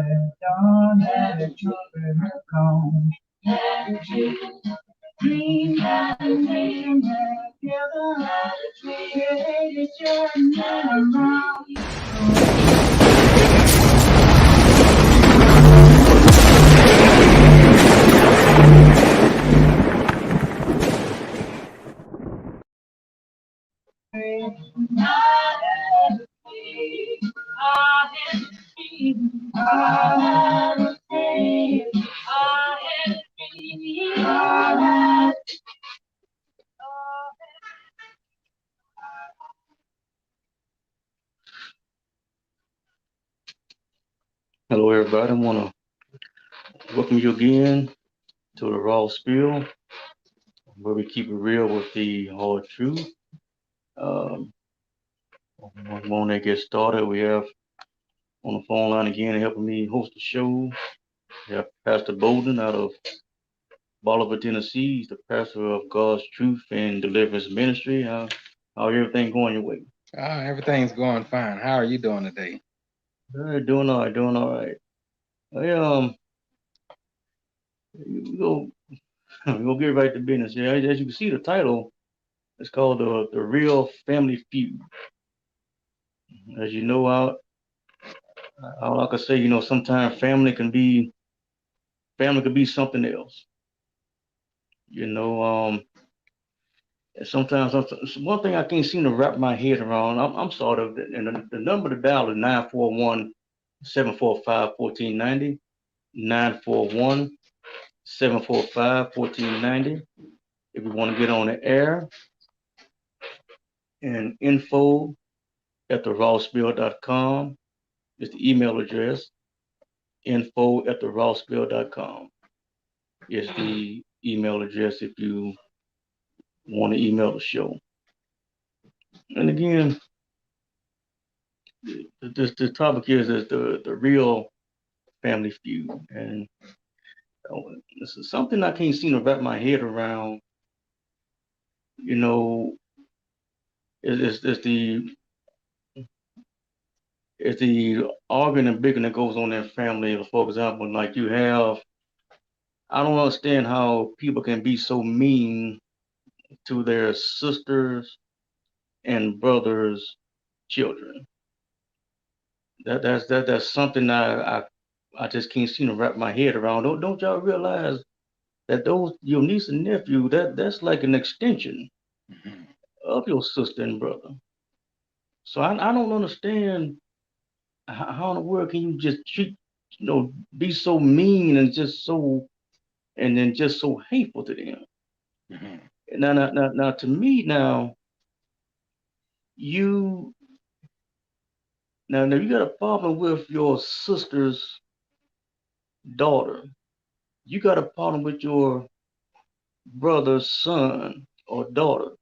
dawn, let the children come. Let the tree dream and dream together. Let the tree create a journey around you. Hello, everybody. I want to welcome you again to the Raw Spiel, where we keep it real with the hard truth. Um, when they get started, we have on the phone line again helping me host the show. We have Pastor Bolden out of Bolivar, Tennessee. He's the pastor of God's Truth and Deliverance Ministry. How everything going your way? Everything's going fine. How are you doing today? Doing all right, doing all right. Hey, we go, we go get right to business here. As you can see, the title is called the Real Family Feud. As you know, all I can say, sometimes family could be something else. You know, sometimes one thing I can't seem to wrap my head around. I'm sort of, and the number to dial is 941-745-1490, 941-745-1490. If you want to get on the air, and info at therawspill.com is the email address. Info at therawspill.com is the email address if you want to email the show. And again, the topic is the real family feud, and this is something I can't seem to wrap my head around. You know, is the arguing and bickering that goes on in family. For example, like you have, I don't understand how people can be so mean to their sisters and brothers' children. That's something I just can't seem to wrap my head around. Don't y'all realize that those your niece and nephew that's like an extension Mhm. of your sister and brother. So I don't understand how in the world can you just treat be so mean and just so and then just so hateful to them. Mhm. Now to me you now you got a problem with your sister's daughter. You got a problem with your brother's son or daughter.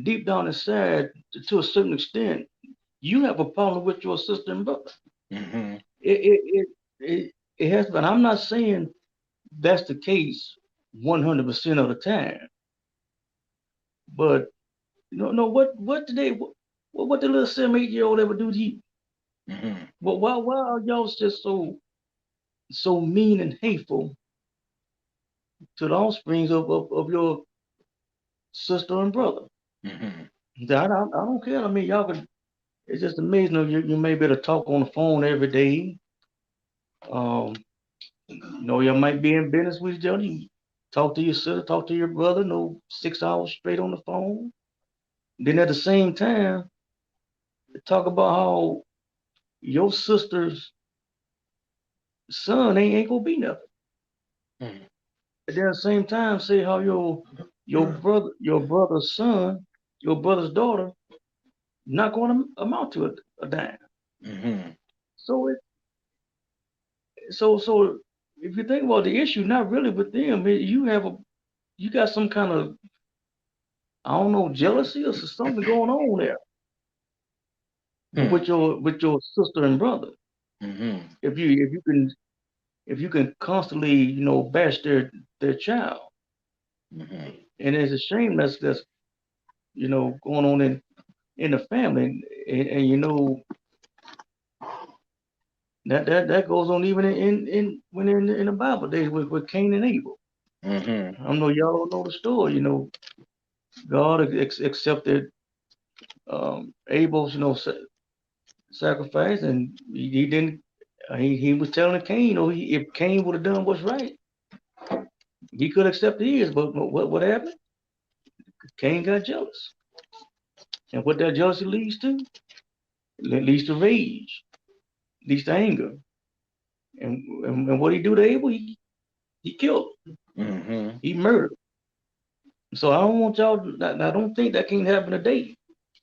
Deep down inside, to a certain extent, you have a problem with your sister and brother. Mhm. It it it it, it has been. I'm not saying that's the case 100% of the time, but no. What did they? What the little 7, 8 year old ever do to you? Mhm. Well, why are y'all just so mean and hateful to the offsprings of your sister and brother? Mhm. I don't care. I mean, y'all could. It's just amazing. You may be able to talk on the phone every day. Um, you might be in business with each other. You talk to your sister, talk to your brother. No 6 hours straight on the phone. Then at the same time, talk about how your sister's son ain't gonna be nothing. Mhm. And then at the same time, say how your brother's son, your brother's daughter, not going to amount to a dime. Mhm. So so if you think about the issue, not really with them, you got some kind of I don't know jealousy or something going on there Mhm. with your sister and brother. Mhm. If you can constantly bash their child, Mhm. and it's a shame that's going on in the family, and That goes on even in when in the Bible days with Cain and Abel. Mm-hmm. I don't know y'all don't know the story. God accepted Abel's sacrifice, and he didn't. He was telling Cain, if Cain would have done what's right, he could accept his. But what happened? Cain got jealous, and what that jealousy leads to? It leads to rage, leads to anger, and what he do to Abel? He killed him. Mm-hmm. He murdered him. So I don't want y'all. I don't think that can't happen today.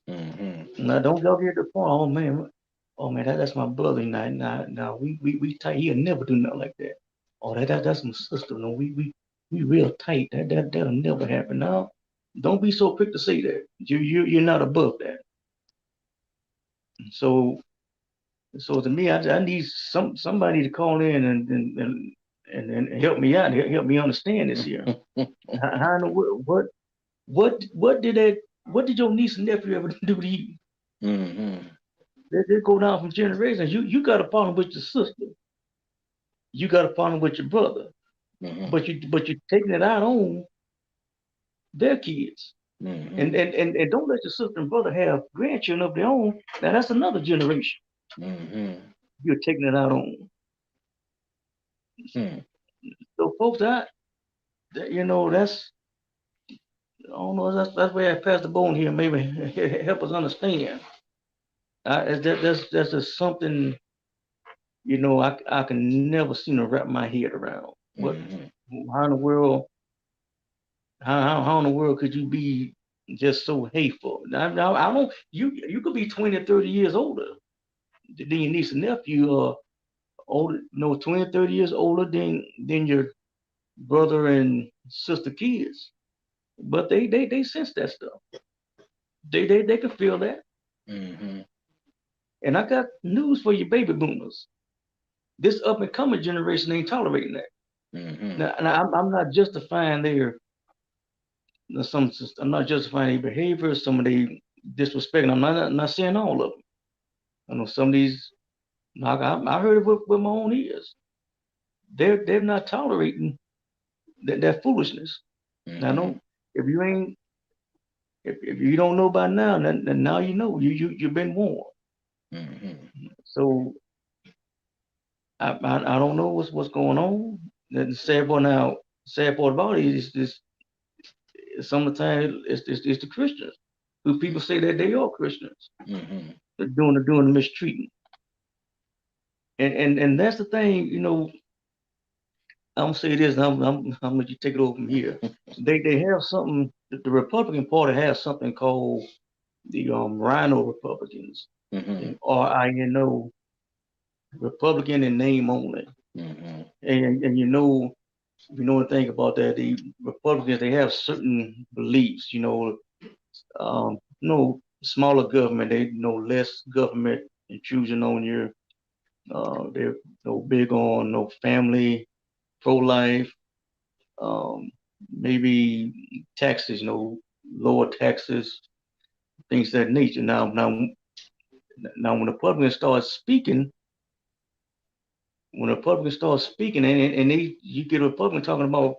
Mm-hmm. Now don't y'all get to the point. Oh man, that's my brother. Now we tight. He'll never do nothing like that. Oh, that's my sister. No, we real tight. That'll never happen. Now, don't be so quick to say that. You're not above that. So to me, I need somebody to call in and help me out. Help me understand this here. How in the world, what did your niece and nephew ever do to you? Mm-hmm. They go down from generations. You got a problem with your sister. You got a problem with your brother. Mm-hmm. But you're taking it out on their kids. And, Mm-hmm. and, and, and don't let your sister and brother have grandchildren of their own. Now that's another generation Mm-hmm. you're taking it out on. Mm-hmm. So folks, that's I don't know. That's where I pass the bone here. Maybe help us understand. That's just something I can never seem to wrap my head around. Mm-hmm. How in the world how in the world could you be just so hateful? Now I don't you could be 20 30 years older than your niece and nephew, older, no, 20 30 years older than your brother and sister kids. But they sense that stuff. They can feel that. Mm-hmm. And I got news for you baby boomers. This up and coming generation ain't tolerating that. Mm-hmm. Now I'm not justifying some I'm not justifying their behavior, some of their disrespect. I'm not saying all of them. I know some of these. I heard it with my own ears. They're not tolerating that foolishness. Now Mm-hmm. don't if you ain't if you don't know by now, then now you know you've been warned. Mm-hmm. So I don't know what's going on. The sad part about it is this some of the time it's the Christians who people say that they are Christians. Mm-hmm. They're doing the mistreating. And that's the thing, I'm gonna say this, and I'm gonna you take it over from here. They have something. The Republican Party has something called the Rhino Republicans, Mm-hmm. and RINO, Republican in name only. Mm-hmm. And if you know anything about that, the Republicans they have certain beliefs. Smaller government. They know less government intrusion on your. They're no big on no family, pro life, um, maybe taxes, lower taxes, things of that nature. Now, when the Republicans start speaking, and you get a Republican talking about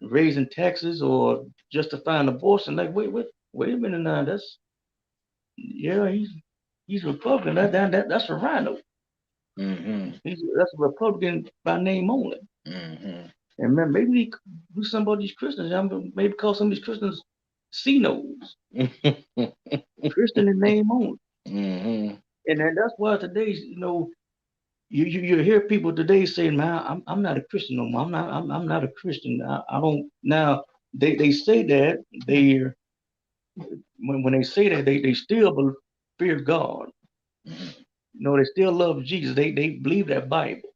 raising taxes or justifying abortion, like wait a minute now, yeah, he's Republican. That's a rhino. Mm-hmm. That's a Republican by name only. Mm-hmm. And man, maybe do some of these Christians. Maybe call some of these Christians C-nodes, Christian in name only. Mm-hmm. And then that's why today, you hear people today saying, "Man, I'm not a Christian no more. I'm not a Christian. I don't now." They say that they when they say that they still fear God. They still love Jesus. They believe that Bible.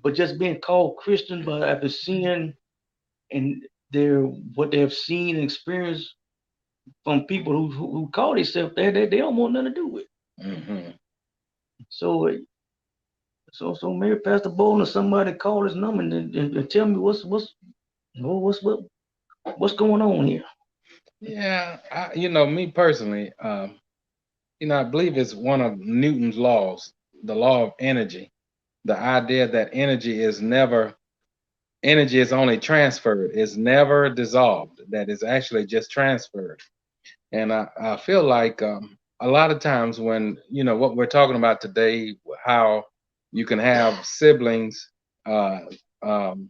But just being called Christian, but after seeing and what they have seen and experienced from people who call themselves that, they don't want nothing to do with. Mm-hmm. So so maybe Pastor Bolden or somebody call his number and tell me what's going on here. Yeah, me personally, I believe it's one of Newton's laws, the law of energy. the idea that energy is only transferred, it's never dissolved, that is actually just transferred. And I feel like a lot of times when, what we're talking about today, how you can have siblings uh, um,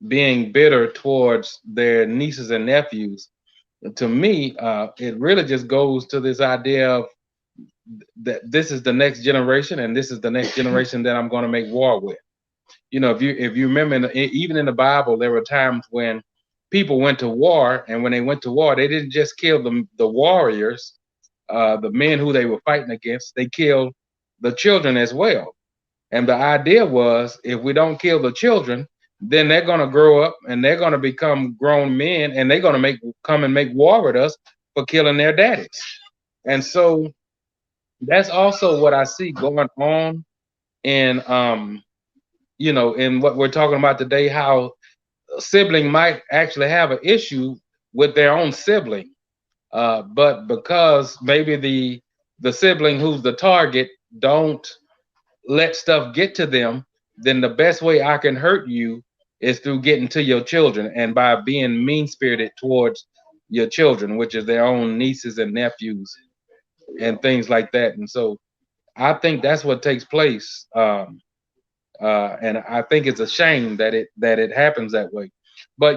being bitter towards their nieces and nephews, to me, it really just goes to this idea of that this is the next generation and this is the next generation that I'm going to make war with. If you remember, even in the Bible, there were times when people went to war, and when they went to war, they didn't just kill the warriors, the men who they were fighting against. They killed the children as well. And the idea was, if we don't kill the children, then they're going to grow up and they're going to become grown men, and they're going to come and make war with us for killing their daddies. And so that's also what I see going on in in what we're talking about today, how a sibling might actually have an issue with their own sibling, but because maybe the sibling who's the target don't let stuff get to them, then the best way I can hurt you is through getting to your children and by being mean spirited towards your children, which is their own nieces and nephews and things like that. And so I think that's what takes place. And I think it's a shame that it happens that way. But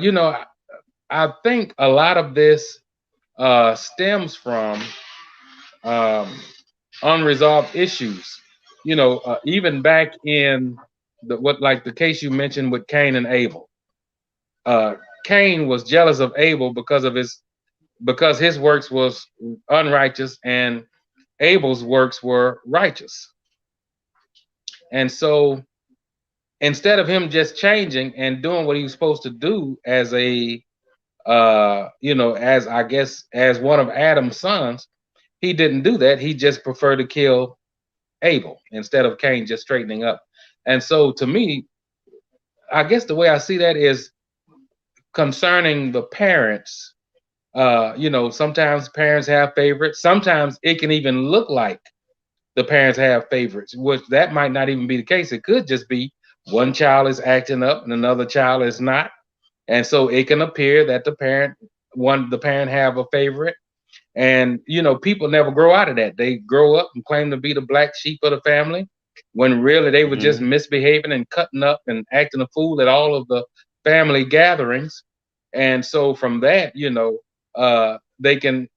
I think a lot of this stems from um, unresolved issues. Even back in the case you mentioned with Cain and Abel. Uh, Cain was jealous of Abel because his works was unrighteous and Abel's works were righteous. And so instead of him just changing and doing what he was supposed to do as as I guess as one of Adam's sons, he didn't do that. He just preferred to kill Abel instead of Cain just straightening up. And so to me, I guess the way I see that is concerning the parents. Sometimes parents have favorites. Sometimes it can even look like the parents have favorites, which that might not even be the case. It could just be one child is acting up and another child is not. And so it can appear that the parent have a favorite. And people never grow out of that. They grow up and claim to be the black sheep of the family, when really they were just Mm-hmm. misbehaving and cutting up and acting a fool at all of the family gatherings. And so from that, they can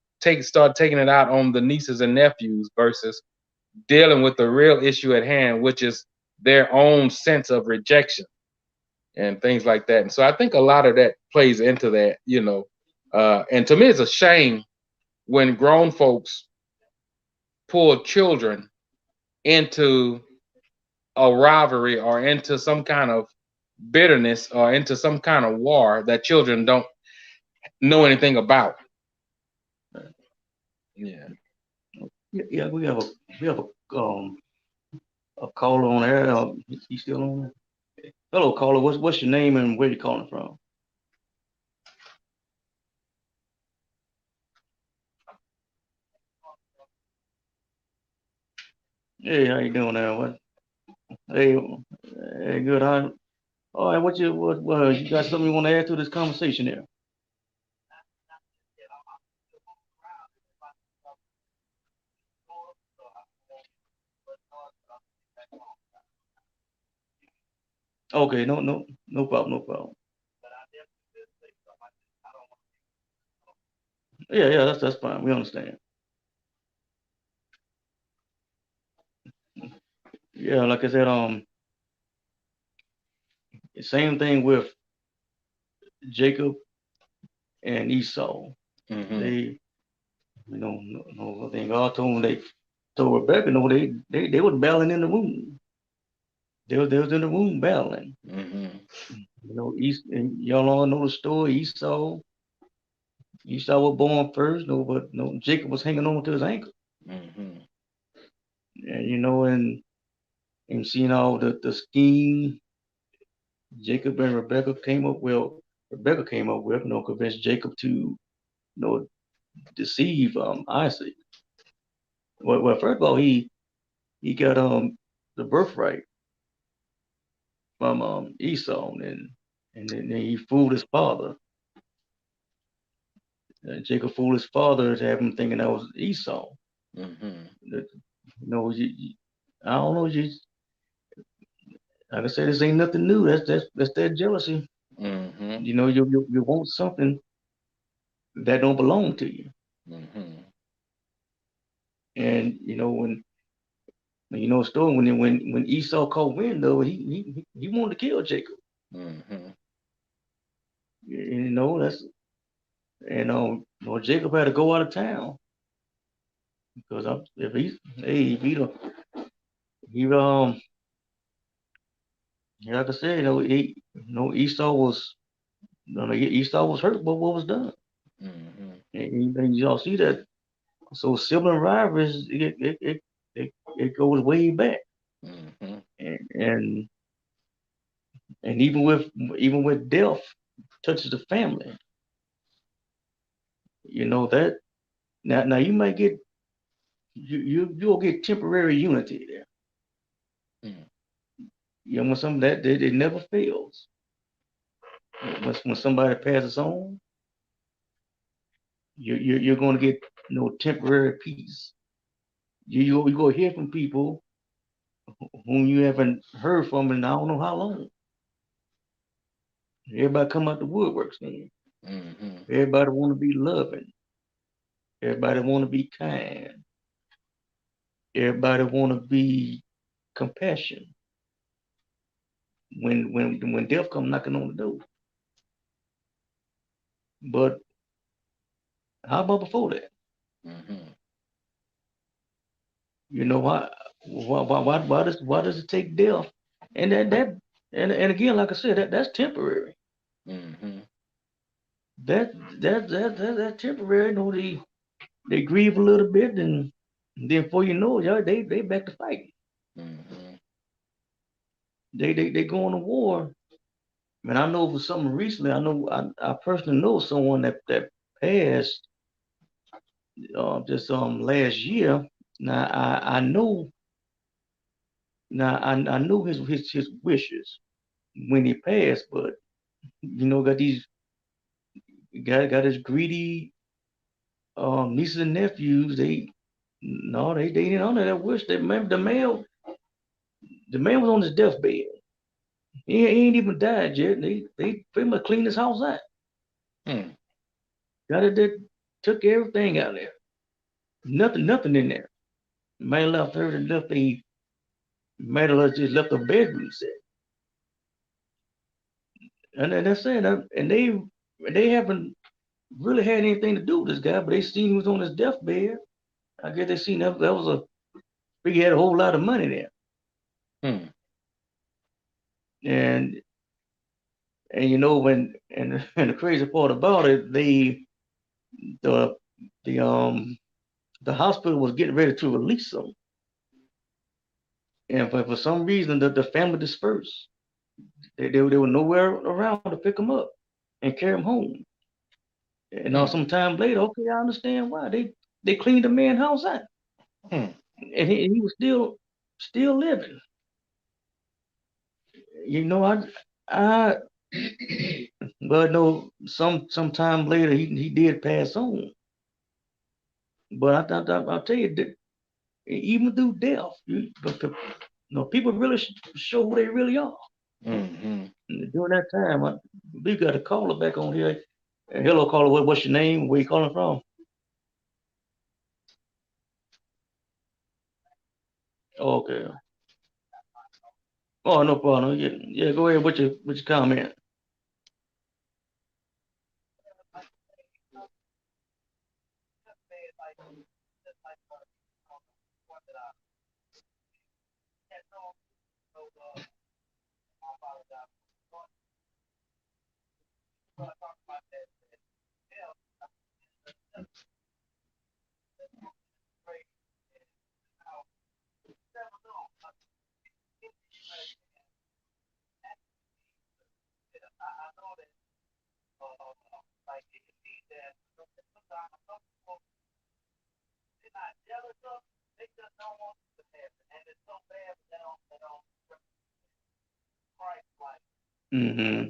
start taking it out on the nieces and nephews versus dealing with the real issue at hand, which is their own sense of rejection and things like that. And so I think a lot of that plays into that. And to me, it's a shame when grown folks pull children into a rivalry or into some kind of bitterness or into some kind of war that children don't know anything about. Yeah. Yeah, yeah, we have a caller on there. He's still on there. Hello, caller. What's your name and where you calling from? Hey, how you doing now? Hey, hey, good. All right. What you got something you want to add to this conversation there? Okay, no problem, no problem. Yeah, yeah, that's fine. We understand. Yeah, like I said, same thing with Jacob and Esau. Hmm. They, no, I think God told Rebecca, no, they was battling in the womb. They was in the womb battling. Hmm. And y'all all know the story. Esau was born first, no, but no, Jacob was hanging on to his ankle. Hmm. And and seeing all the scheme Jacob and Rebecca came up with, convinced Jacob to, deceive Isaac. Well, first of all, he got the birthright. from Esau, and then he fooled his father. Jacob fooled his father to have him thinking that was Esau. Mm-hmm. That, I don't know. Like I said, this ain't nothing new. That's that jealousy. Mm-hmm. You want something that don't belong to you. Mm-hmm. And story when Esau caught wind of it, he wanted to kill Jacob. Mm-hmm. That's Jacob had to go out of town because if he's hey if he like I said, Esau was Esau was hurt by what was done. Mm-hmm. And y'all see that. So sibling rivalries, it goes way back, Mm-hmm. and and even with death touches the family. That now you might get you'll get temporary unity there. Mm-hmm. When some of that it never fails. When somebody passes on, you're going to get temporary peace. You go hear from people whom you haven't heard from in I don't know how long. Everybody come out the woodworks then. Mm-hmm. Everybody want to be loving. Everybody want to be kind. Everybody want to be compassion. When death come knocking on the door. But how about before that? Mm-hmm. Why does it take death? And and again, like I said, that's temporary. Mm-hmm. That's temporary. They grieve a little bit, and then before you know it, y'all, they back to fighting. Mm-hmm. They go on to war. And I know for something recently, I personally know someone that passed just last year. Now I knew his wishes when he passed, but got his greedy nieces and nephews. They no, they didn't honor that wish. The man was on his deathbed. He ain't even died yet. They pretty much cleaned his house out. Mm-hmm. Got it. They took everything out of there. Nothing in there. Man left her and left a man just left a bedroom set. And that's it. And they haven't really had anything to do with this guy, but they seen he was on his deathbed. I guess they seen that was he had a whole lot of money there. Mm-hmm. And when and the crazy part about it, the the the hospital was getting ready to release him, and for some reason the family dispersed. They were nowhere around to pick him up and carry him home. And now some time later, okay, I understand why they cleaned the man's house out, Mm-hmm. and he was still living. You know, I but no, sometime later he did pass on. But I'll tell you that even through death, people really show who they really are. Mm-hmm. During that time, we got a caller back on here. Hello, caller. What's your name? Where you calling from? Okay. Oh, no problem. Yeah. Go ahead with your comment. Mm-hmm.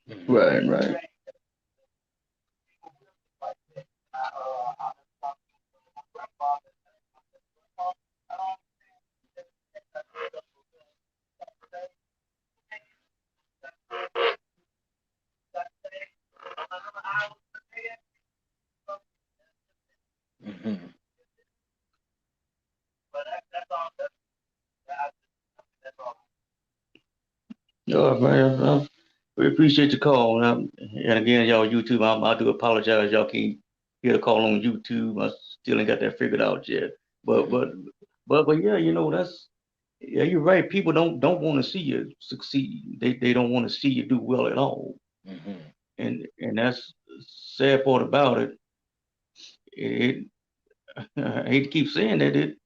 Hmm. Right, right. Hmm. Oh, man, we appreciate the call. And again, y'all, YouTube, I do apologize. Y'all can't hear the call on YouTube. I still ain't got that figured out yet. But, Hmm. but, but yeah, that's yeah, you're right. People don't want to see you succeed. They don't want to see you do well at all. Hmm. And that's the sad part about it. It I hate to keep saying that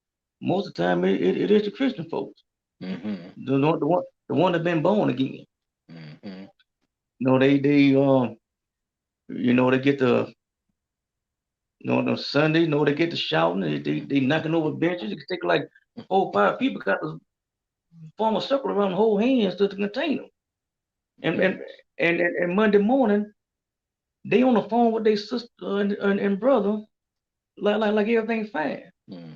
most of the time it is the Christian folks, Hmm. the one that been born again. Hmm. They get the on Sunday, they get to shouting, they knocking over benches. It can take like 4 or 5 people got to form a circle around the whole hands to contain them. And Hmm. and and Monday morning, they on the phone with their sister and brother, like everything's fine.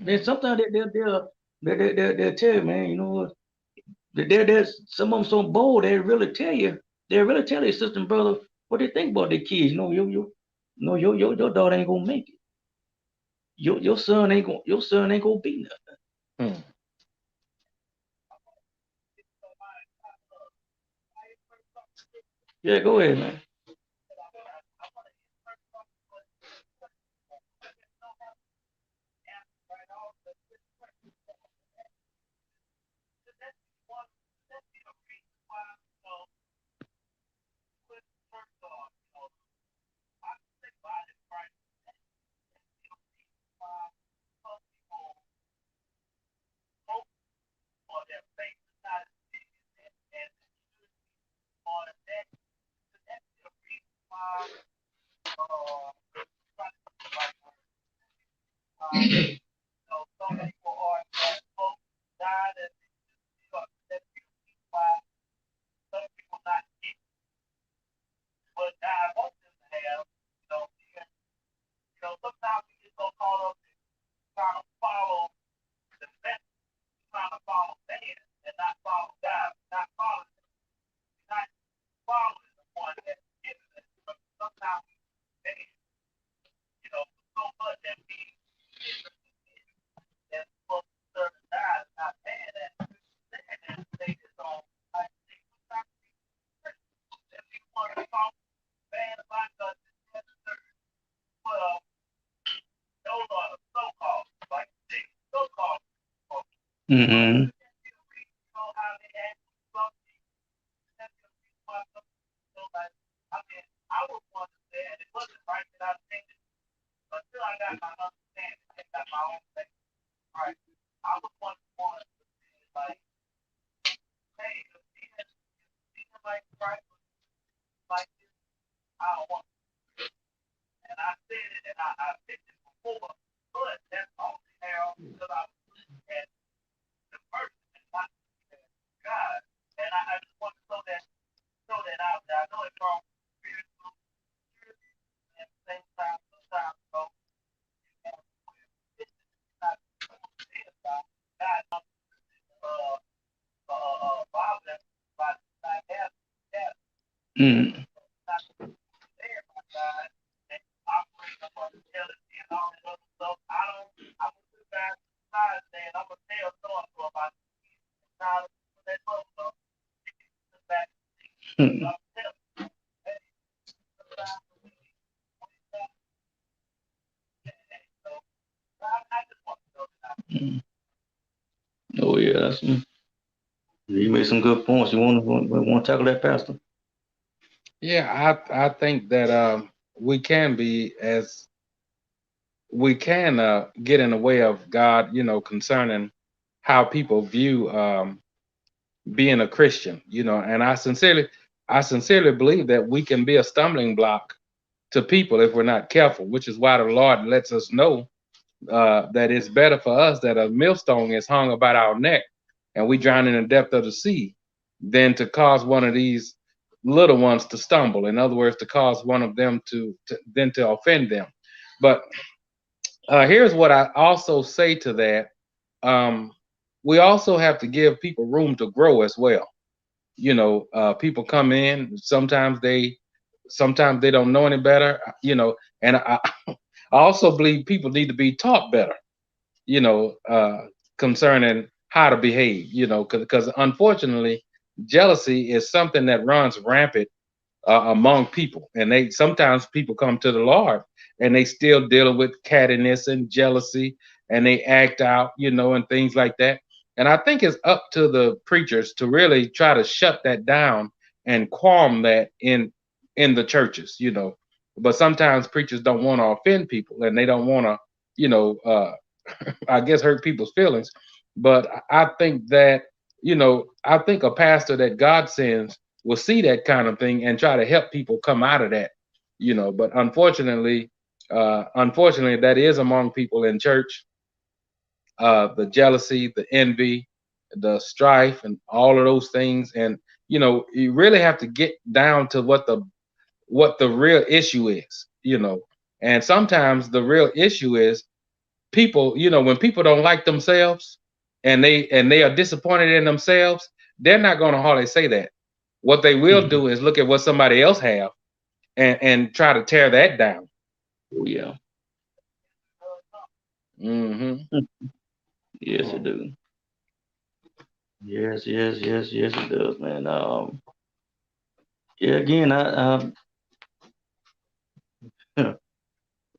Then Hmm. sometimes they'll tell you, man, you know what? There's some of them so bold they really tell their sister and brother what they think about their kids. Your daughter ain't gonna make it. Your son ain't gonna be nothing. Hmm. Yeah, go ahead, man. Mm-hmm. Mm. Mm. Oh yeah, you made some good points. You want to tackle that, Pastor? Yeah, I think that we can be as we can get in the way of God, concerning how people view being a Christian, and I sincerely believe that we can be a stumbling block to people if we're not careful, which is why the Lord lets us know that it's better for us that a millstone is hung about our neck and we drown in the depth of the sea than to cause one of these little ones to stumble. In other words, to cause one of them to offend them. But here's what I also say to that. Um, we also have to give people room to grow as well. People come in, sometimes they don't know any better, and I also believe people need to be taught better, you know, uh, concerning how to behave, because unfortunately, jealousy is something that runs rampant among people, and they sometimes people come to the Lord and they still dealing with cattiness and jealousy, and they act out, and things like that. And I think it's up to the preachers to really try to shut that down and calm that in the churches, But sometimes preachers don't want to offend people, and they don't want to, I guess, hurt people's feelings. But I think that, I think a pastor that God sends will see that kind of thing and try to help people come out of that, But unfortunately, that is among people in church. The jealousy, the envy, the strife, and all of those things. And you really have to get down to what the real issue is, And sometimes the real issue is people, when people don't like themselves and they are disappointed in themselves, they're not going to hardly say that. What they will Mm-hmm. do is look at what somebody else have and try to tear that down. Oh yeah. Hmm. Mm. Yes, it do. Yes, yes, yes, yes, it does, man. Yeah, again, yeah,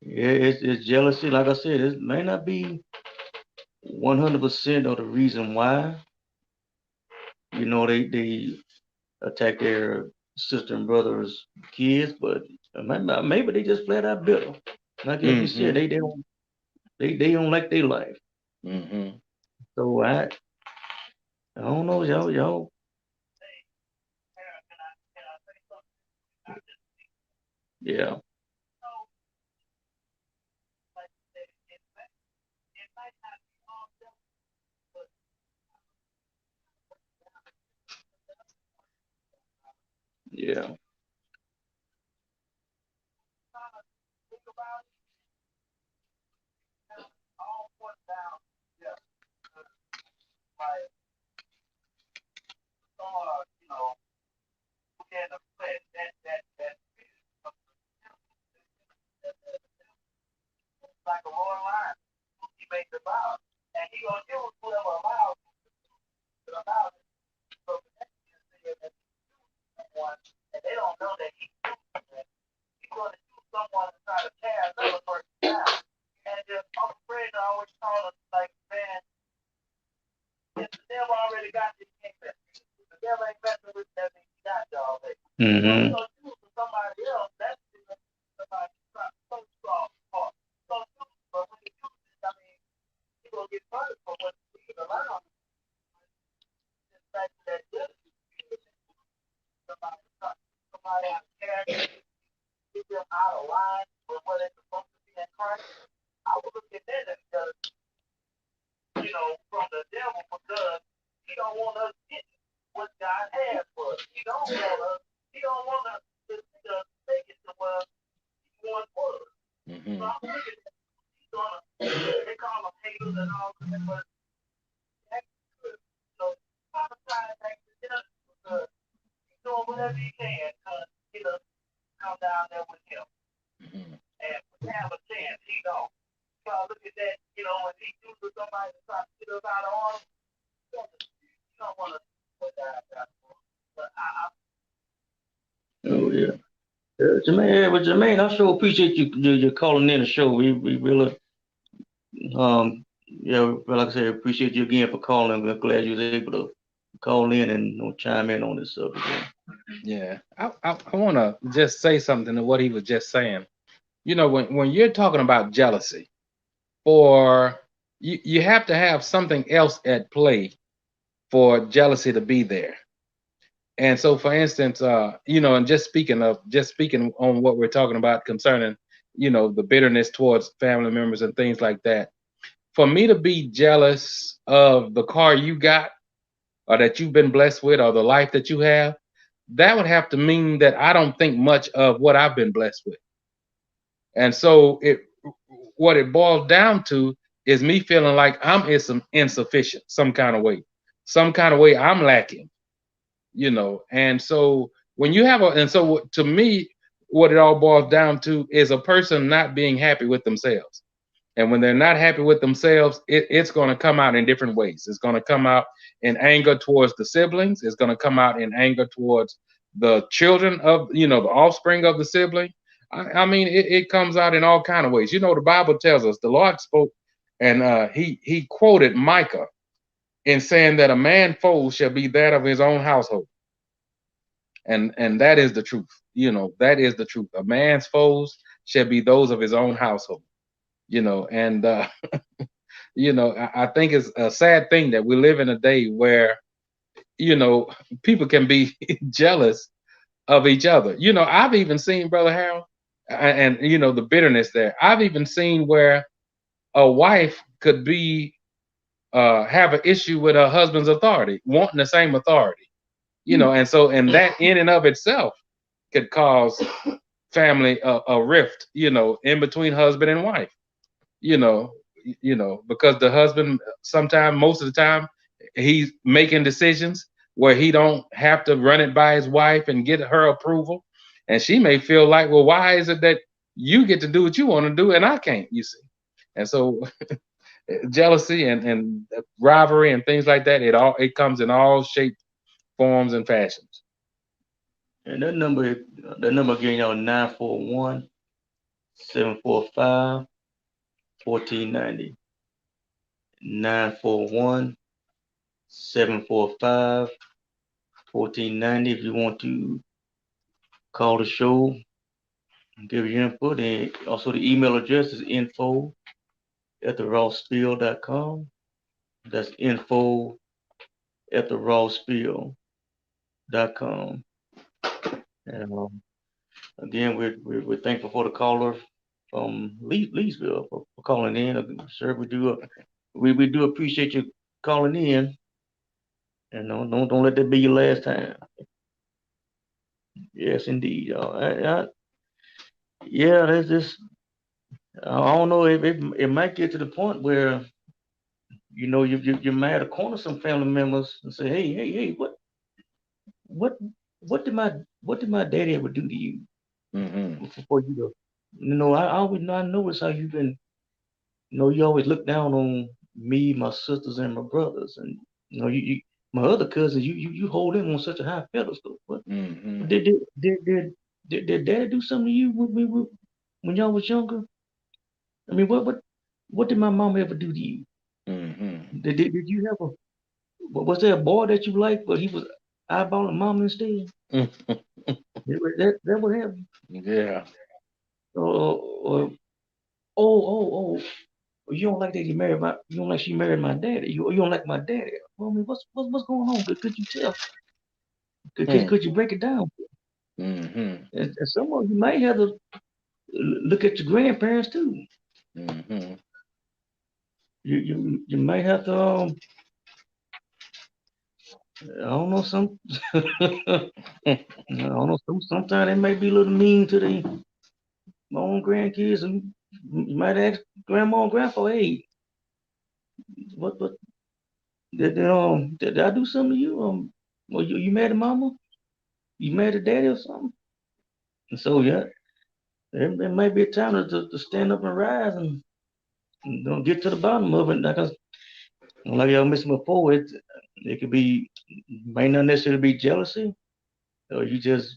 it's jealousy. Like I said, it may not be 100% of the reason why. They attack their sister and brother's kids, but maybe they just flat out bitter. Like you said, Hmm. they don't like their life. Hmm. So I don't know, y'all. Yeah, yeah, mm-hmm. Hmm. Hmm. Oh yeah. Jermaine, but Jermaine, I sure appreciate you calling in the show. We really um Yeah, well, like I said, appreciate you again for calling. We're glad you was able to call in and chime in on this subject. Yeah, I want to just say something to what he was just saying. You know, when you're talking about jealousy, for you have to have something else at play for jealousy to be there. And so, for instance, and just speaking on what we're talking about concerning, the bitterness towards family members and things like that. For me to be jealous of the car you got, or that you've been blessed with, or the life that you have, that would have to mean that I don't think much of what I've been blessed with. And so, what it boils down to is me feeling like I'm insufficient, some kind of way I'm lacking, and so when you have and so to me, what it all boils down to is a person not being happy with themselves. And when they're not happy with themselves, it's going to come out in different ways. It's going to come out in anger towards the siblings. It's going to come out in anger towards the children of, the offspring of the sibling. I mean, it comes out in all kind of ways. The Bible tells us the Lord spoke, and he quoted Micah in saying that a man foe shall be that of his own household. And that is the truth. That is the truth. A man's foes shall be those of his own household. And I think it's a sad thing that we live in a day where you know people can be jealous of each other. I've even seen, Brother Harold, and the bitterness there. I've even seen where a wife could be have an issue with her husband's authority, wanting the same authority. And that in and of itself could cause family a rift, in between husband and wife. You know, because the husband sometimes, most of the time, he's making decisions where he don't have to run it by his wife and get her approval, and she may feel like, well, why is it that you get to do what you want to do and I can't? You see, and so jealousy and rivalry and things like that, it comes in all shapes, forms, and fashions. And that number again, y'all, 941-745-1490. 941-745-1490. If you want to call the show, give your input, and also the email address is info@therawspiel.com. That's info@therawspiel.com. And again, we're thankful for the caller from Leesville for calling in. Sir, we do appreciate you calling in, and don't let that be your last time. Yes, indeed. Yeah, there's this. I don't know if it might get to the point where you might have corner some family members and say, hey, what what did my daddy ever do to you Hmm. for you to, I always I notice how you've been, you always look down on me, my sisters, and my brothers, and you my other cousins, you hold them on such a high pedestal. What Hmm. did did did did, did daddy do something to you when y'all was younger? I mean, what did my mom ever do to you? Hmm. Did you have a was there a boy that you liked, but he was eyeballing mom instead? That would happen. Yeah. Or oh, you don't like that you don't like she married my daddy. You don't like my daddy. Well, I mean, what's going on? Could you tell? Could you break it down? Mm-hmm. And some of you might have to look at your grandparents too. Hmm. You might have to I don't know I don't know sometimes they may be a little mean to the my own grandkids, and you might ask grandma and grandpa, hey, what did I do something to you? Well, you mad at mama? You mad at daddy or something? And so yeah, it might be a time to stand up and rise and get to the bottom of it. Like y'all mentioned before, it could be might not necessarily be jealousy, or you just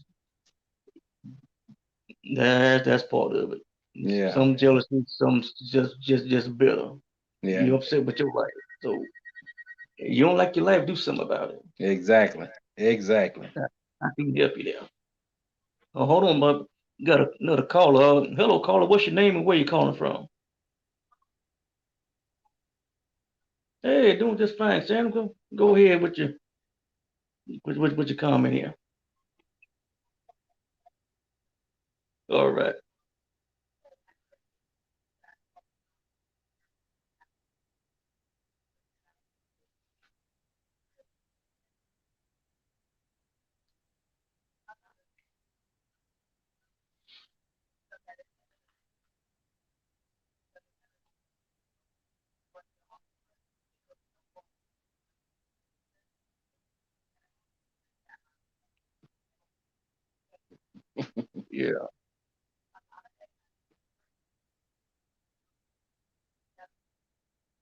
that's part of it. Yeah. Some jealousy, some just bitter. Yeah, You're upset with your life. So you don't like your life, do something about it. exactly. Exactly. I can help you there. Oh, hold on, but got another caller. Hello, caller. What's your name and where you calling from? Hey, doing just fine, Sam. Go ahead with your comment here. All right. Yeah.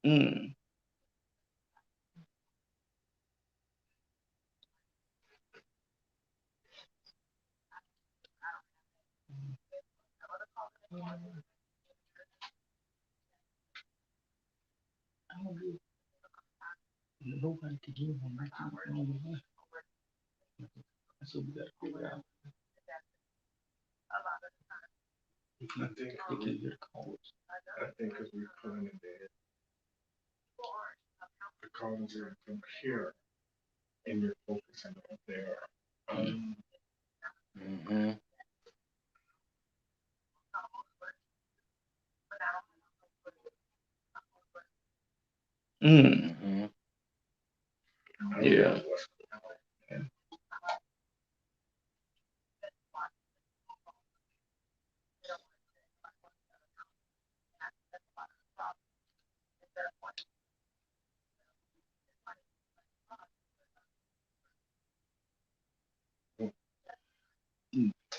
Mm. Nobody can give one back. That's what we got to figure out. They can get a call. Hmm. Mm. Hmm. Yeah.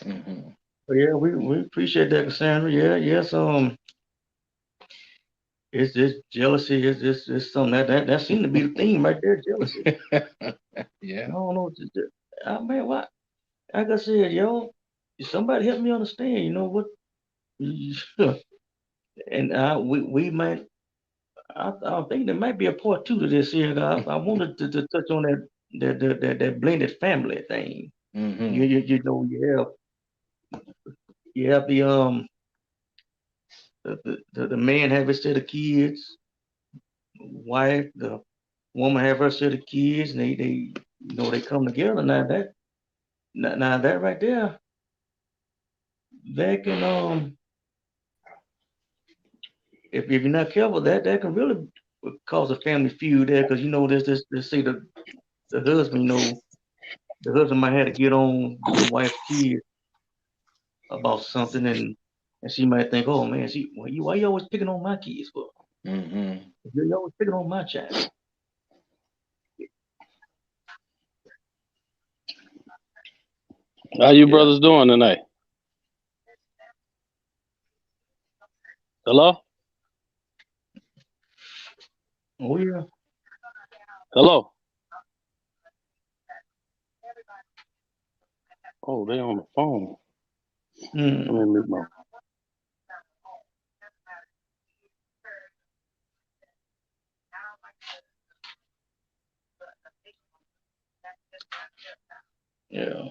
Hmm. But yeah, we appreciate that, Cassandra. Yeah, yes. It's jealousy. It's something that seemed to be the theme right there. Jealousy. I Yeah. don't know. Man, what? Like I said, yo, somebody help me understand. You know what? And we might. I think there might be a part two to this here. I wanted to touch on that blended family thing. Hmm. You know you have the man have his set of kids, wife, the woman have her set of kids, and they come together. Now that right there, that can if you're not careful, that can really cause a family feud there, because this say the husband, the husband might have to get on the wife's kids about something, and she might think, oh man, why you always picking on my kids for? Hmm. You always picking on my child. How you Yeah. brothers doing tonight? Hello? Oh yeah. Hello? Oh, they on the phone. Let Mm, me mute my. yeah.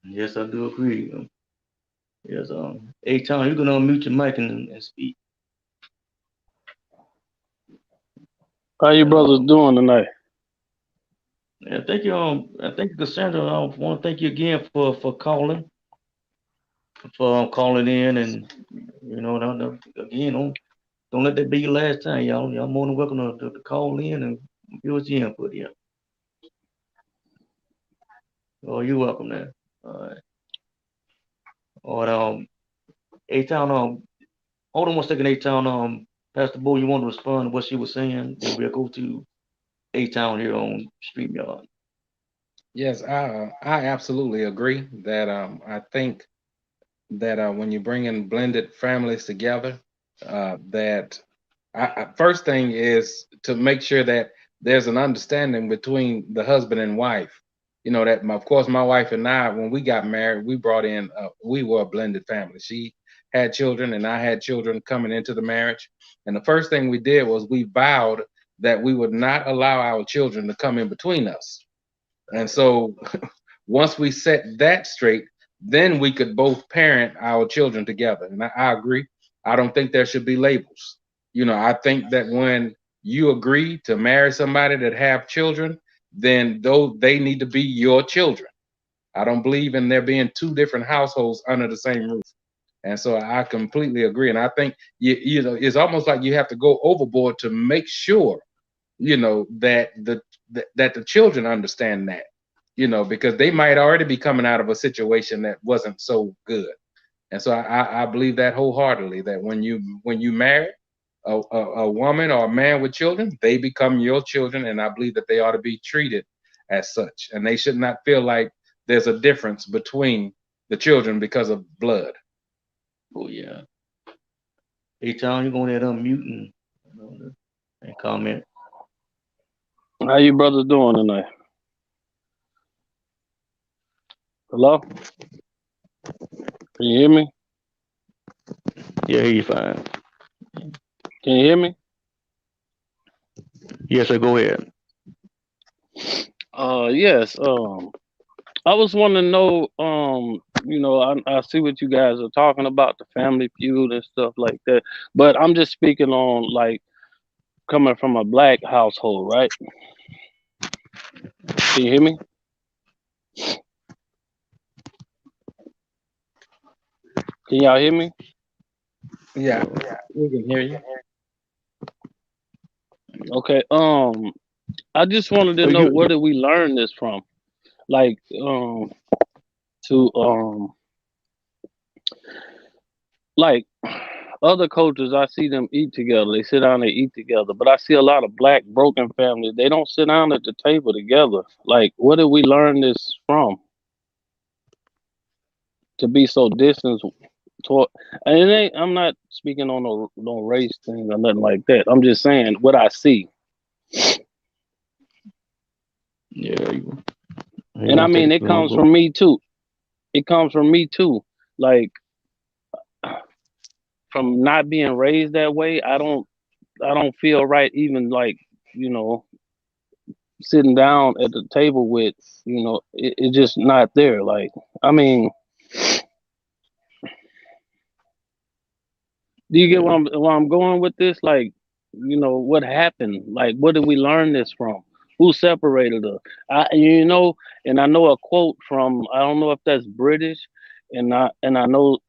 Yes, I do agree. Yes. Hey, Tom, you can unmute your mic and speak. How you And brothers doing tonight? yeah, thank you, Cassandra. I want to thank you again for calling in, and again, don't let that be your last time, y'all. Y'all more than welcome to call in and give us your input here. Oh, you're welcome, man. All right. Or A Town, hold on one second, A Town, Pastor Bo, you want to respond to what she was saying? Then we'll go to A Town here on StreamYard. Yes, I absolutely agree that I think that when you bring in blended families together, that first thing is to make sure that there's an understanding between the husband and wife. You know that, of course, my wife and I, when we got married, we brought in, we were a blended family. She had children, and I had children coming into the marriage. And the first thing we did was we vowed that we would not allow our children to come in between us. And so once we set that straight, then we could both parent our children together. And I agree. I don't think there should be labels. You know, I think that when you agree to marry somebody that have children, then those they need to be your children. I don't believe in there being two different households under the same roof. And so I completely agree. And I think you know it's almost like you have to go overboard to make sure that that the children understand that, because they might already be coming out of a situation that wasn't so good. And so I believe that wholeheartedly, that when you marry a woman or a man with children, they become your children, and I believe that they ought to be treated as such, and they should not feel like there's a difference between the children because of blood. Oh yeah. A Town, you're going to unmute and comment. How you brothers doing tonight? Hello? Can you hear me? Yeah, he's fine. Can you hear me? Yes, sir, go ahead. Yes. I was wanting to know, I see what you guys are talking about, the family feud and stuff like that. But I'm just speaking on like coming from a black household, right? Can you hear me? Can y'all hear me? Yeah, we can hear you. Okay. I just wanted to So know, you, where did we learn this from? Like, to like other cultures, I see them eat together. They sit down, they eat together. But I see a lot of black broken families. They don't sit down at the table together. Like, where did we learn this from? To be so distant toward, and it ain't, I'm not speaking on no race thing or nothing like that. I'm just saying what I see. yeah, you And I want to take mean, it? it You want comes to go? from me too. It comes from me too. Like, from not being raised that way, I don't feel right even, like, you know, sitting down at the table with, it's just not there. Like, I mean, do you get Yeah, where I'm going with this? Like, what happened? Like, where did we learn this from? Who separated us? And I know a quote from, I don't know if that's British, and I know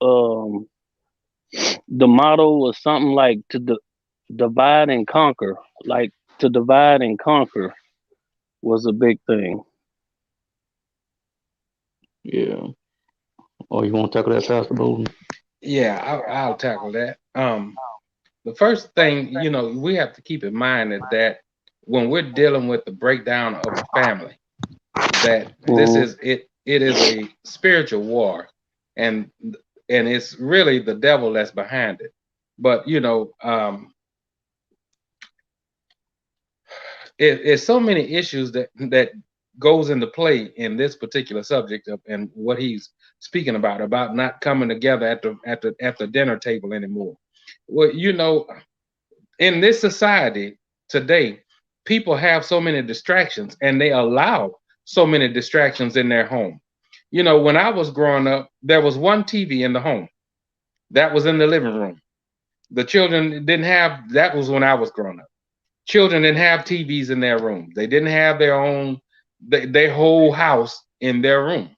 the motto was something like to divide and conquer. Like, to divide and conquer was a big thing. yeah. Oh, you want to tackle that, Pastor Bolton? Yeah, I'll tackle that. The first thing, we have to keep in mind is that when we're dealing with the breakdown of a family, that this Hmm. is it. It is a spiritual war, and it's really the devil that's behind it. But it's so many issues that goes into play in this particular subject and what he's speaking about not coming together at the dinner table anymore. Well, in this society today, people have so many distractions, and they allow so many distractions in their home. When I was growing up, there was one TV in the home. That was in the living room. The children didn't have, that was when I was growing up. Children didn't have TVs in their room. They didn't have their own, their whole house in their room.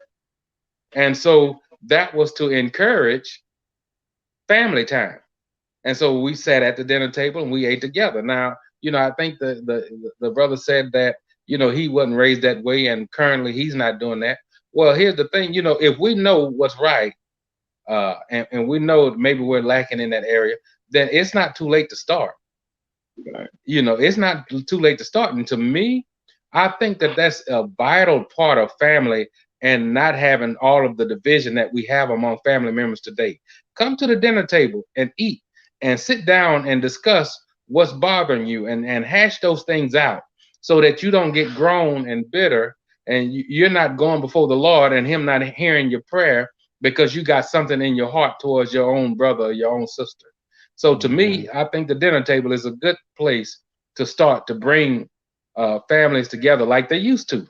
And so that was to encourage family time. And so we sat at the dinner table and we ate together. Now, I think the brother said that, he wasn't raised that way, and currently he's not doing that. Well, here's the thing, if we know what's right, and we know maybe we're lacking in that area, then it's not too late to start. Right. It's not too late to start. And to me, I think that that's a vital part of family and not having all of the division that we have among family members today. Come to the dinner table and eat and sit down and discuss what's bothering you and hash those things out so that you don't get grown and bitter and you're not going before the Lord and Him not hearing your prayer because you got something in your heart towards your own brother or your own sister. So to Mm-hmm. me, I think the dinner table is a good place to start to bring families together like they used to.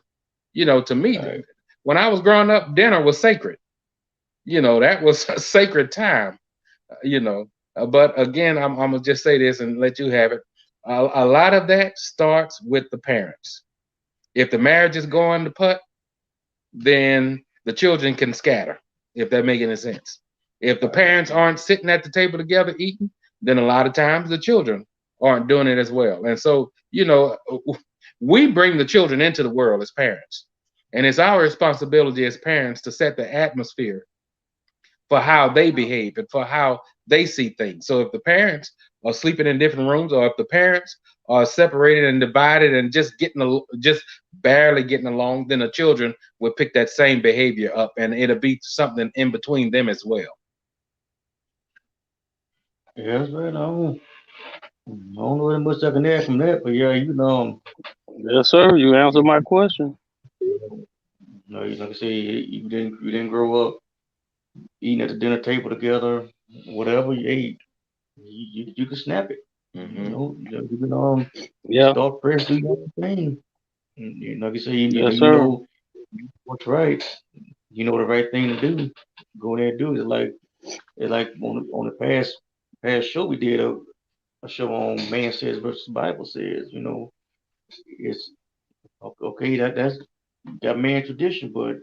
To me, Right. when I was growing up, dinner was sacred. That was a sacred time. You know, but again, I'm gonna just say this and let you have it. A lot of that starts with the parents. If the marriage is going to putt, then the children can scatter, if that makes any sense. If the Right. parents aren't sitting at the table together eating, then a lot of times the children aren't doing it as well. And so, we bring the children into the world as parents. And it's our responsibility as parents to set the atmosphere for how they behave and for how they see things. So if the parents are sleeping in different rooms, or if the parents are separated and divided and just barely getting along, then the children will pick that same behavior up, and it'll be something in between them as well. Yeah, that's right. I don't know that much I can add from that, but yeah, Yes, sir. You answered my question. like I say, you didn't grow up eating at the dinner table together. Whatever you ate, you can snap it. Hmm. You can Yeah. start fresh, do your own thing. And, like I say, Yes, you sir. know what's right. You know the right thing to do. Go there and do it. It's like on the past show we did a show on man says versus Bible says. It's okay that's that man tradition, but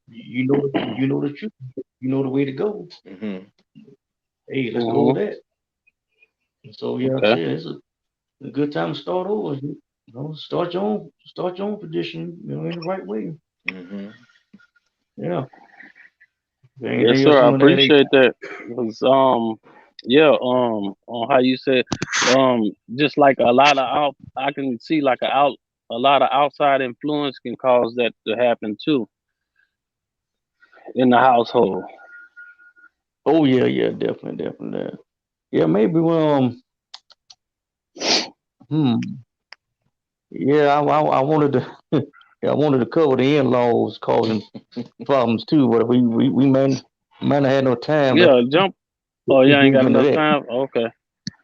you know the truth. You know the way to go. Hmm. Hey, let's go with Hmm. that. And so yeah, like I Okay. said, it's a good time to start over. Start your own tradition. In the right way. Hmm. Yeah. Yes, Anything else sir. you I want to add? appreciate that. 'Cause, yeah, on how you said, just like a lot of I can see like a lot of outside influence can cause that to happen too in the household. Oh yeah, yeah, definitely, definitely. Yeah, maybe hmm. Yeah, I wanted to yeah, I wanted to cover the in-laws causing problems too, but we might not have no time Yeah, jump. Oh, to you ain't dig got into enough that. time. Okay,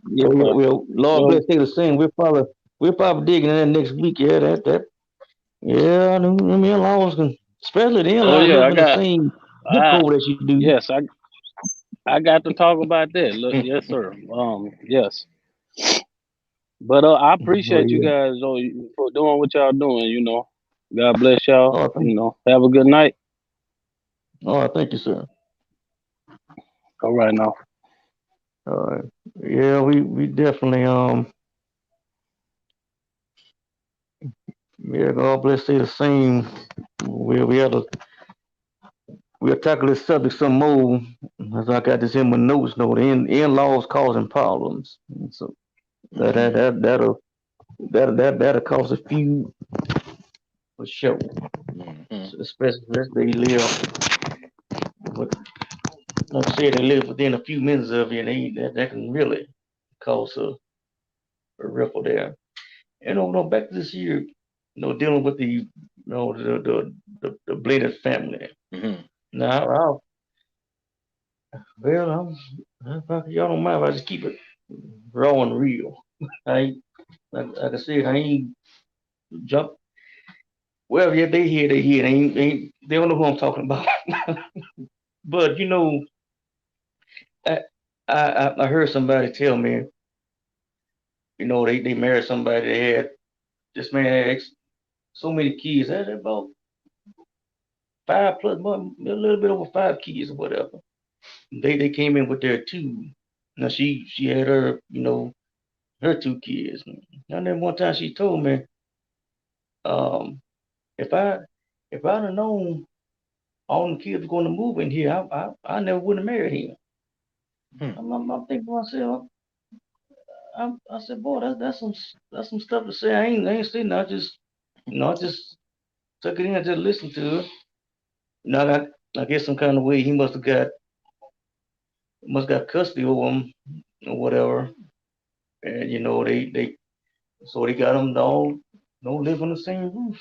Yeah, okay. well, Lord Well, bless they the same. We're probably digging in that next week. Yeah, that yeah, them in-laws can, especially the oh in-laws yeah, live in the same zip I code as you do. yes, I got to talk about that. Look, yes, sir. Yes. But I Oh appreciate you yeah. guys for doing what y'all doing. God bless y'all. Oh, thank, Have a good night. thank you, sir. All right now. Uh, yeah, we definitely yeah, God bless they the same. We'll tackle this subject some more. As I got this in my notes, though, the in-laws causing problems. And so that that Hmm. that that'll that'll cause a feud for sure. Hmm. So especially if they live, but like I said, they live within a few minutes of you, and that can really cause a ripple there. And no, back to this year, dealing with the blended family. Hmm. Now, y'all don't mind if I just keep it raw and real. I ain't, like I said, I ain't jump. Well, yeah, they hear, they hear. They don't know who I'm talking about. But I, I heard somebody tell me, they married somebody. They had this man had so many kids. Had about five plus, a little bit over five kids or whatever. They came in with their two. Now she had her two kids. And then one time she told me, um, if I if I'd have known all them kids were going to move in here. I never would have married him. Hmm. I'm thinking to myself, I said, boy, that's some stuff to say. I ain't sitting. I just took it in and just listened to it. Now I guess some kind of way he must got custody over him or whatever. And they so they got them all don't live on the same roof.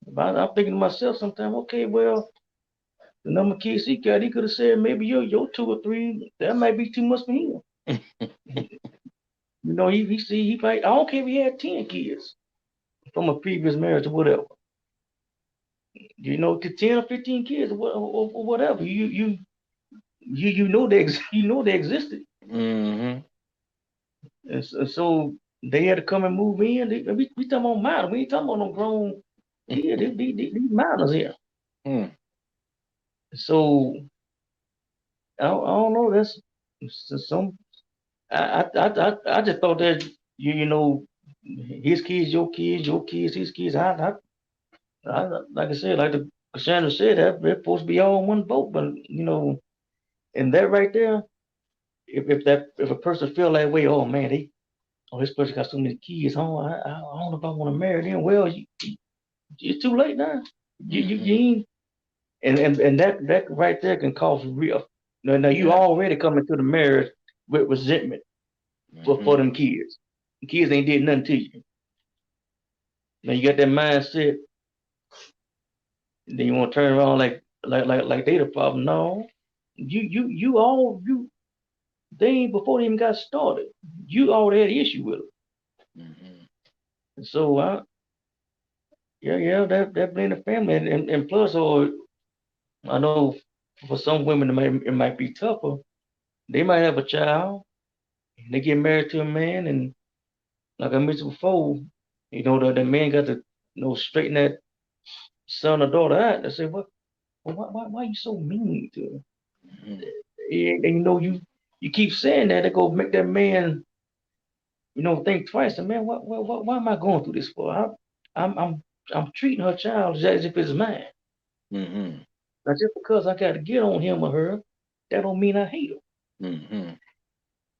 But I'm thinking to myself sometimes, okay, well, the number of kids he got, he could have said maybe your two or three, that might be too much for him. He might, I don't care if he had 10 kids from a previous marriage or whatever. To 10 or 15 kids or whatever. You know they existed. Mm-hmm. And so they had to come and move in. We talking about minors. We ain't talking about no grown kids. These minors here. Hmm. So I don't know. That's some. I just thought that you know his kids, your kids, his kids. Like I said, like the Cassandra said, that they're supposed to be all in one boat. But and that right there, if a person feel that way, oh man, this person got so many kids. I don't know if I want to marry them. Well, it's too late now. You Mm-hmm. ain't, and that right there can cause real. Now you Yeah. already come into the marriage with resentment for Mm-hmm. them kids. The kids ain't did nothing to you. Now you got that mindset. Then you want to turn around like they the problem. No, you they ain't before they even got started. You already had an issue with them. Mm-hmm. And so yeah, that blended family, and plus, or I know for some women it might be tougher. They might have a child, and they get married to a man, and like I mentioned before, the man got to straighten that son or daughter out. They say, why you so mean to him? Mm-hmm. And you keep saying that, they go make that man think twice. And man, why am I going through this for? I'm treating her child as if it's mine. Mm-hmm. Now just because I got to get on him or her, that don't mean I hate him. Mm-hmm.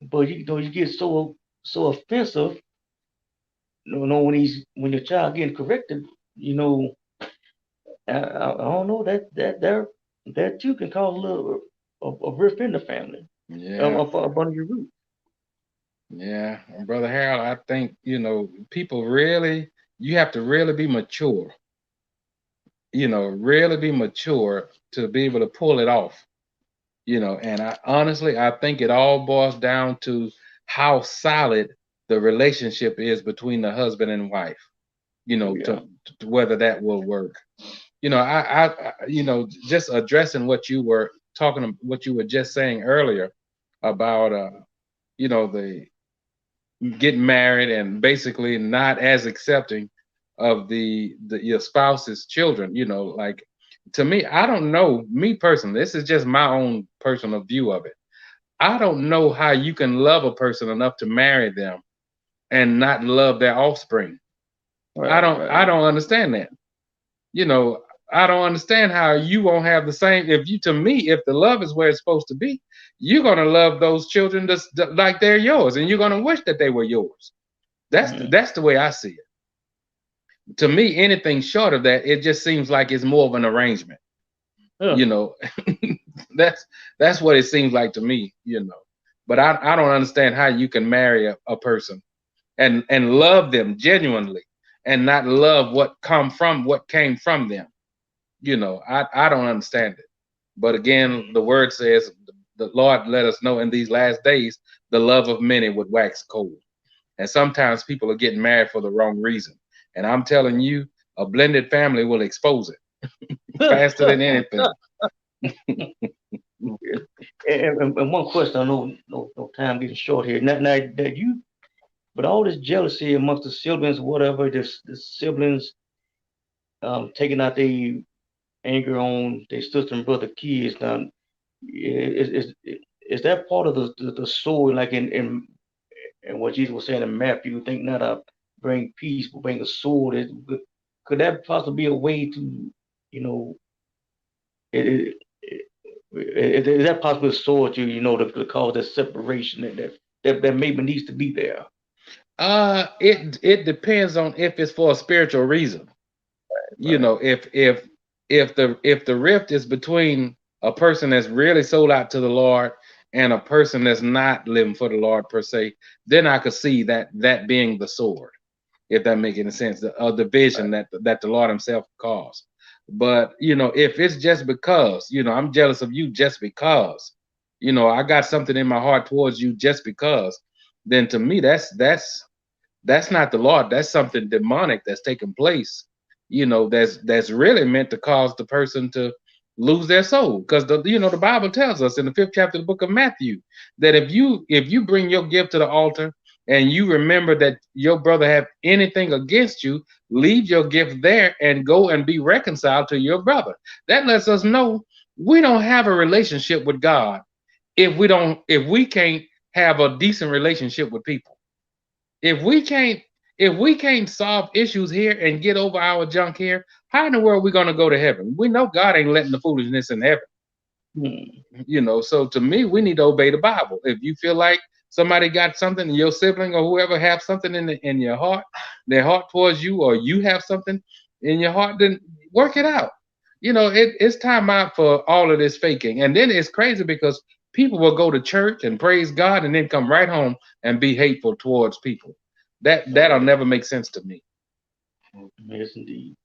But you get so offensive, when your child getting corrected, you know, I don't know that too can cause a little of rift in the family, Yeah. up under your roof. Yeah. And Brother Harold, I think, people really, you have to really be mature, really be mature to be able to pull it off. And I honestly, I think it all boils down to how solid the relationship is between the husband and wife, Oh yeah, to whether that will work. Just addressing what you were just saying earlier about, the getting married and basically not as accepting of your spouse's children. Like, to me, I don't know, me personally, this is just my own personal view of it. I don't know how you can love a person enough to marry them and not love their offspring. I right, don't right. I don't understand that. You know, I don't understand how you won't have the same. If you, to me, if the love is where it's supposed to be, you're gonna love those children just like they're yours, and you're gonna wish that they were yours. Mm-hmm. That's the way I see it. To me, anything short of that, it just seems like it's more of an arrangement. Yeah. You know, that's that's what it seems like to me. But I don't understand how you can marry a person and love them genuinely and not love what came from them. I don't understand it. But again, the word says the Lord let us know in these last days the love of many would wax cold. And sometimes people are getting married for the wrong reason. And I'm telling you, a blended family will expose it faster than anything. Okay. And one question, I know no time getting short here. Now that but all this jealousy amongst the siblings, whatever, the siblings taking out their anger on their sister and brother kids. Now, is that part of the sword, like in what Jesus was saying in Matthew? Think not bring peace, but bring a sword. Could that possibly be a way to, you know, It, is that possible sword to cause that separation that maybe needs to be there? It depends on if it's for a spiritual reason. Right. If the rift is between a person that's really sold out to the Lord and a person that's not living for the Lord per se, then I could see that being the sword, if that makes any sense, the division that the Lord Himself caused. But if it's just because I'm jealous of you just because I got something in my heart towards you just because, then to me that's not the Lord. That's something demonic that's taking place. That's really meant to cause the person to lose their soul. Because the Bible tells us in the 5th chapter of the book of Matthew that if you bring your gift to the altar and you remember that your brother have anything against you, leave your gift there and go and be reconciled to your brother. That lets us know we don't have a relationship with God if we can't have a decent relationship with people. If we can't if we can't solve issues here and get over our junk here, how in the world are we gonna go to heaven? We know God ain't letting the foolishness in heaven. Hmm. So to me, we need to obey the Bible. If you feel like somebody got something, your sibling or whoever have something in your heart, their heart towards you, or you have something in your heart, then work it out. It's time out for all of this faking. And then it's crazy because people will go to church and praise God and then come right home and be hateful towards people. Oh That'll yeah. never make sense to me. Yes, indeed.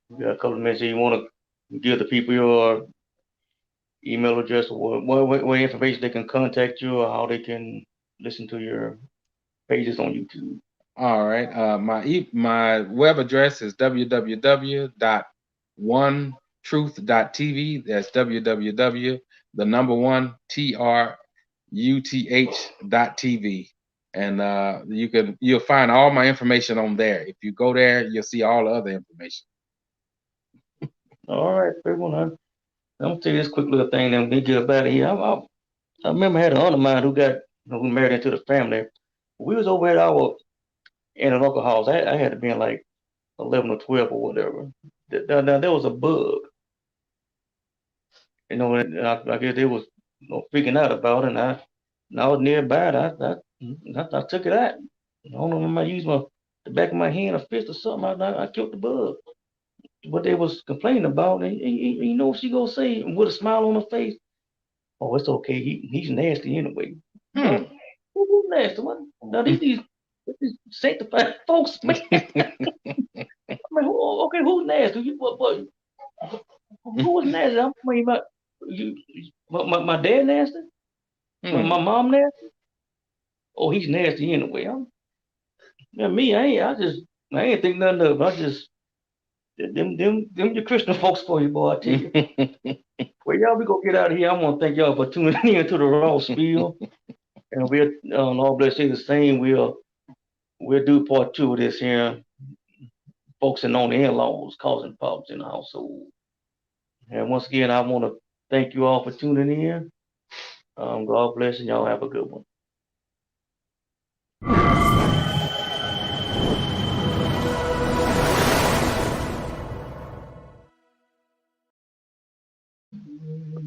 You got a couple of minutes here. You want to give the people your email address or what information they can contact you or how they can listen to your pages on YouTube. All right. My web address is www.onetruth.tv. That's www the number one truth.tv. And you'll find all my information on there. If you go there, you'll see all the other information. All right, everyone. I'm gonna tell you this quick little thing. Then we get up out of here. I remember I had an aunt of mine who married into the family. We was over at our in a local house. I had to be in like 11 or 12 or whatever. Now there was a bug, and I guess they was freaking out about it. And I was nearby. I took it out. I don't know if I used the back of my hand or fist or something. I killed the bug. What they was complaining about, and you know what she gonna say with a smile on her face? Oh, it's okay. He's nasty anyway. Hmm. What? Who's nasty? What? Now these sanctified folks, man. I mean, okay, who's nasty? Who was nasty? I'm talking about you. My dad nasty? My Hmm. mom nasty? Oh, he's nasty anyway. Me, I ain't think nothing of it. I just them your Christian folks for you, boy. I tell you. Well, y'all, we gonna get out of here. I want to thank y'all for tuning in to the Raw Spiel, and Lord bless you the same. We'll do part two of this here, focusing on the in-laws causing problems in the household. And once again, I want to thank you all for tuning in. God bless and y'all have a good one.